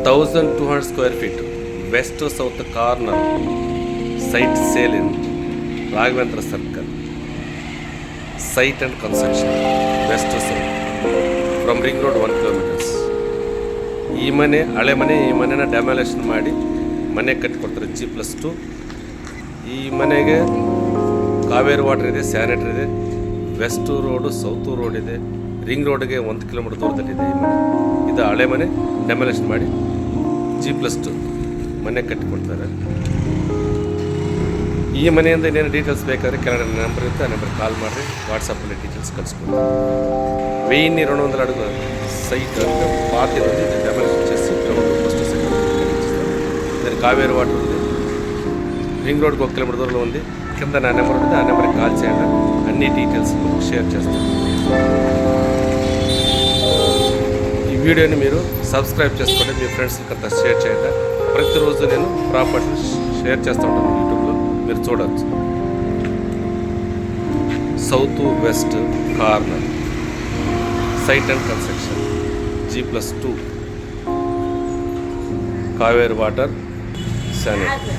1200 square feet, west to south corner, site sale in Raghavendra Circle. Site and construction, west to south, from ring road 1 kilometers. ಈ ಮನೆ ಹಳೆ ಮನೆ, ಈ ಮನೆನ demolition ಮಾಡಿ ಮನೆ ಕಟ್ಟಿಕೊಡ್ತಾರೆ G+2. ಈ ಮನೆಗೆ ಕಾವೇರಿ ವಾಟರ್ ಇದೆ, ಸ್ಯಾನಿಟರಿ ಇದೆ, ವೆಸ್ಟ್ ರೋಡು ಸೌತ್ ರೋಡ್ ಇದೆ, ರಿಂಗ್ ರೋಡ್ಗೆ 1 ಕಿಲೋಮೀಟರ್ ದೂರದಲ್ಲಿದೆ ಈ ಮನೆ. ಇದು ಹಳೆ ಮನೆ ಡೆಮಾಲೇಷನ್ ಮಾಡಿ G+2 ಮನೆ ಕಟ್ಟಿಕೊಡ್ತಾರೆ. ಈ ಮನೆಯಿಂದ ಇನ್ನೇನು ಡೀಟೇಲ್ಸ್ ಬೇಕಾದರೆ ಕೆಳಗಡೆ ನಂಬರ್ ಇರುತ್ತೆ, ಆ ನಂಬರ್ ಕಾಲ್ ಮಾಡಿರಿ, వాట్సాప్లో డీటెయిల్స్ కలుసుకుంటాం. 1200 అడుగు సైట్ అంటే పాతది డెమాలిష్ చేసి గ్రౌండ్ ఫస్ట్ సెకండ్ దాని కావేరి వాటర్ ఉంది, రింగ్ రోడ్కి 1 కిలోమీటర్ దూరంలో ఉంది. కింద నా నెంబర్ ఉంటుంది, ఆ నెంబర్కి కాల్ చేయండి, అన్ని డీటెయిల్స్ షేర్ చేస్తాను. ఈ వీడియోని మీరు సబ్స్క్రైబ్ చేసుకోండి, మీ ఫ్రెండ్స్కి అంతా షేర్ చేయండి. ప్రతిరోజు నేను ప్రాపర్టీ షేర్ చేస్తూ ఉంటాను యూట్యూబ్లో, మీరు చూడవచ్చు. South west corner, site and construction, G+2, Kaveri water, sanitary.